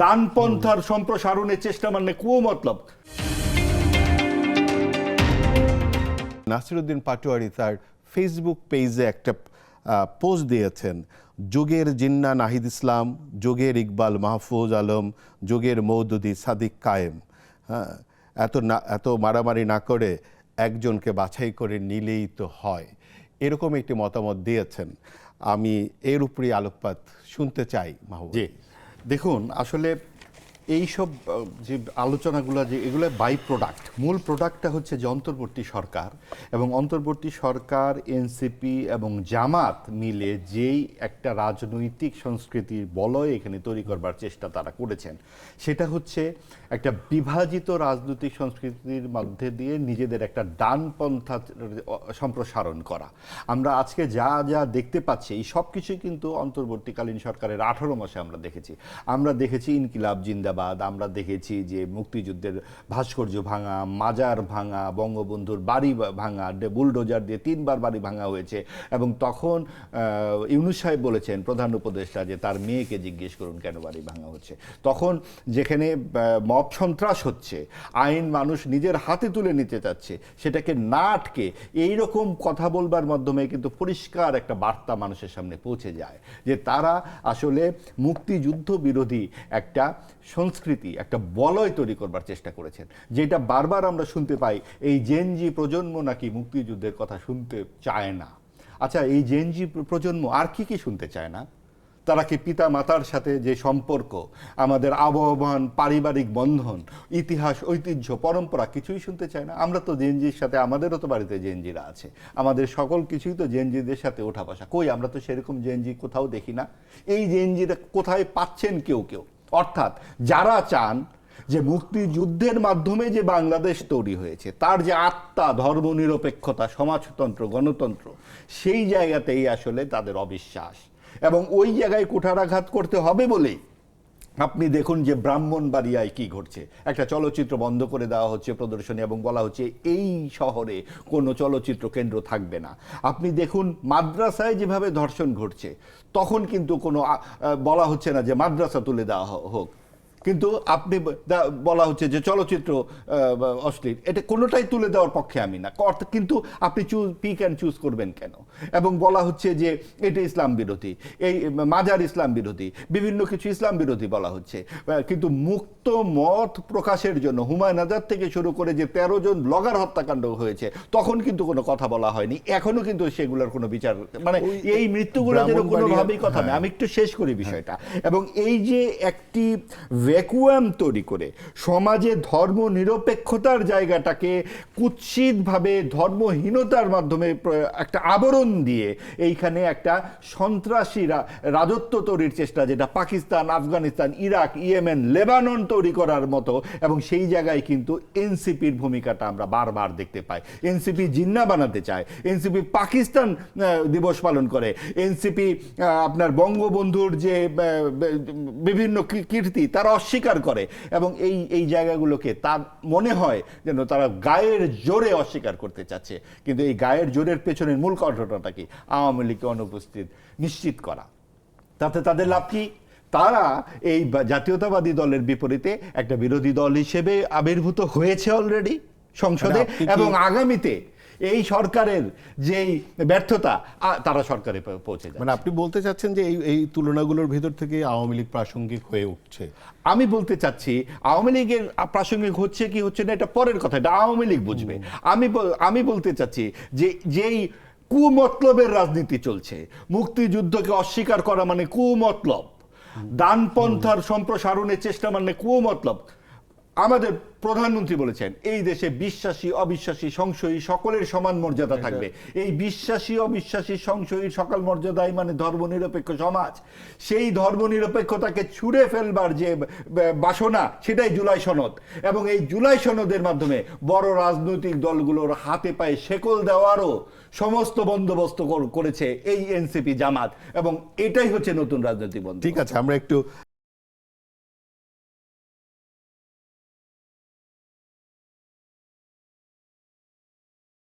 ডানপন্থার সম্প্রসারণের চেষ্টা মানে কুমতলব। নাসিরউদ্দিন পাটোয়ারি তার ফেসবুক পেজে একটা পোস্ট দিয়েছেন, যুগের জিন্না নাহিদ ইসলাম, যুগের ইকবাল মাহফুজ আলম, যুগের মওদুদি সাদিক কায়েম, হ্যাঁ, এত মারামারি না করে একজনকে বাছাই করে নিলেই তো হয়, এরকম একটি মতামত দিয়েছেন। আমি এর উপরই আলোকপাত শুনতে চাই মাহবুব। জি, দেখুন আসলে এইসব যে আলোচনাগুলো যে এগুলো বাই প্রোডাক্ট, মূল প্রোডাক্টটা হচ্ছে যে অন্তর্বর্তী সরকার এবং অন্তর্বর্তী সরকার এনসিপি এবং জামাত মিলে যেই একটা রাজনৈতিক সংস্কৃতির বলয় এখানে তৈরি করবার চেষ্টা তারা করেছেন, সেটা হচ্ছে একটা বিভাজিত রাজনৈতিক সংস্কৃতির মধ্যে দিয়ে নিজেদের একটা ডানপন্থা সম্প্রসারণ করা। আমরা আজকে যা যা দেখতে পাচ্ছি এই সব কিছুই কিন্তু অন্তর্বর্তীকালীন সরকারের 18 মাসে আমরা দেখেছি ইনকিলাব জিন্দাবাদ, আমরা দেখেছি যে মুক্তিযুদ্ধের ভাস্কর্য ভাঙা, মাজার ভাঙা, বঙ্গবন্ধুর বাড়ি ভাঙা, বুলডোজার দিয়ে 3বার বাড়ি ভাঙা হয়েছে। এবং তখন ইউনূস সাহেব বলেছেন, প্রধান উপদেষ্টা, যে তার মেয়েকে জিজ্ঞেস করুন কেন বাড়ি ভাঙা হচ্ছে। তখন যেখানে মব সন্ত্রাস হচ্ছে, আইন মানুষ নিজের হাতে তুলে নিতে চাচ্ছে, সেটাকে না আটকে এইরকম কথা বলবার মাধ্যমে কিন্তু পরিষ্কার একটা বার্তা মানুষের সামনে পৌঁছে যায় যে তারা আসলে মুক্তিযুদ্ধ বিরোধী একটা সংস্কৃতি, একটা বলয় তৈরি করবার চেষ্টা করেছেন, যেটা বারবার আমরা শুনতে পাই এই জেনজি প্রজন্ম নাকি মুক্তিযুদ্ধের কথা শুনতে চায় না। আচ্ছা, এই জেনজি প্রজন্ম আর কি শুনতে চায় না? তারা কি পিতা মাতার সাথে যে সম্পর্ক, আমাদের আবহমান পারিবারিক বন্ধন, ইতিহাস, ঐতিহ্য, পরম্পরা কিছুই শুনতে চায় না? আমরা তো জেনজির সাথে, আমাদেরও তো বাড়িতে জেনজিরা আছে, আমাদের সকল কিছুই তো জেনজিদের সাথে ওঠা বসা। কই, আমরা তো সেরকম জেনজি কোথাও দেখি না। এই জেনজিরা কোথায় পাচ্ছেন? কেউ কেউ, অর্থাৎ যারা চান যে মুক্তিযুদ্ধের মাধ্যমে যে বাংলাদেশ তৈরি হয়েছে, তার যে আত্মা, ধর্মনিরপেক্ষতা, সমাজতন্ত্র, গণতন্ত্র, সেই জায়গাতেই আসলে তাদের অবিশ্বাস। এবং ওই জায়গায় কুঠারাঘাত করতে হবে বলেই আপনি দেখুন যে ব্রাহ্মণবাড়িয়ায় কি ঘটছে। একটা চলচ্চিত্র বন্ধ করে দেওয়া হচ্ছে প্রদর্শনী, এবং বলা হচ্ছে এই শহরে কোনো চলচ্চিত্র কেন্দ্র থাকবে না। আপনি দেখুন মাদ্রাসায় যেভাবে ধর্ষণ ঘটছে, তখন কিন্তু কোনো বলা হচ্ছে না যে মাদ্রাসা তুলে দেওয়া হোক, কিন্তু আপনি বলা হচ্ছে যে চলচ্চিত্র অশ্লীল, এটা কোনোটাই তুলে দেওয়ার পক্ষে আমি না, কিন্তু আপনি পিক অ্যান্ড চুজ করবেন কেন? এবং বলা হচ্ছে যে এটা ইসলাম বিরোধী, এই মাজার ইসলাম বিরোধী, বিভিন্ন কিছু ইসলাম বিরোধী বলা হচ্ছে। কিন্তু মুক্ত মত প্রকাশের জন্য হুমায়ুন আজাদ থেকে শুরু করে যে 13 জন ব্লগার হত্যাকাণ্ড হয়েছে, তখন কিন্তু কোনো কথা বলা হয়নি, এখনো কিন্তু সেগুলোর কোনো বিচার, মানে এই মৃত্যুগুলো যেন কোনোভাবেই কথা নেই। আমি একটু শেষ করি বিষয়টা। এবং এই যে একটি ভ্যাকুয়াম তৈরি করে সমাজে ধর্ম নিরপেক্ষতার জায়গাটাকে কুৎসিতভাবে ধর্মহীনতার মাধ্যমে একটা আবরণ দিয়ে এইখানে একটা সন্ত্রাসী রাজত্ব তৈরির চেষ্টা, যেটা Pakistan, Afghanistan, Iraq, Yemen, Lebanon তৈরি করার মতো। এবং সেই জায়গায় কিন্তু এনসিপির ভূমিকাটা আমরা বারবার দেখতে পাই। এনসিপি জিন্না বানাতে চায়, এনসিপি পাকিস্তান দিবস পালন করে, এনসিপি আপনার বঙ্গবন্ধুর যে বিভিন্ন কীর্তি তারা অস্বীকার করে, এবং এই জায়গাগুলোকে তার মনে হয় যেন তারা গায়ের জোরে অস্বীকার করতে চাচ্ছে। কিন্তু এই গায়ের জোরের পেছনের মূল ঘটনাটা কি? আওয়ামী লীগকে অনুপস্থিত নিশ্চিত করা। তাতে তাদের লাভ কি? তারা এই জাতীয়তাবাদী দলের বিপরীতে একটা বিরোধী দল হিসেবে আবির্ভূত হয়েছে অলরেডি সংসদে, এবং আগামীতে এই সরকারের যেই ব্যর্থতা, তারা সরকারে পৌঁছে যায়। মানে আপনি বলতে চাচ্ছেন যে এই তুলনাগুলোর ভিতর থেকে আওয়ামী লীগ প্রাসঙ্গিক হয়ে উঠছে? আমি বলতে চাচ্ছি আওয়ামী লীগের প্রাসঙ্গিক হচ্ছে কি হচ্ছে না এটা পরের কথা, এটা আওয়ামী লীগ বুঝবে। আমি বলতে চাচ্ছি যে যেই কুমতলবের রাজনীতি চলছে, মুক্তিযুদ্ধকে অস্বীকার করা মানে কুমতলব, ডানপন্থার সম্প্রসারণের চেষ্টা মানে কুমতলব। আমাদের প্রধানমন্ত্রী বলেছেন এই দেশে বিশ্বাসী, অবিশ্বাসী, সংশয়ী সকলের সমান মর্যাদা থাকবে। এই বিশ্বাসী, অবিশ্বাসী, সংশয়ী সকল মর্যাদাই মানে ধর্মনিরপেক্ষ সমাজ। সেই ধর্মনিরপেক্ষতাকে ছুঁড়ে ফেলবার যে বাসনা, সেটাই জুলাই সনদ। এবং এই জুলাই সনদের মাধ্যমে বড় রাজনৈতিক দলগুলোর হাতে পায়ে শেকল দেওয়ারও সমস্ত বন্দোবস্ত করেছে এই এনসিপি জামাত, এবং এটাই হচ্ছে নতুন রাজনৈতিক বন্দোবস্ত। ঠিক আছে, আমরা একটু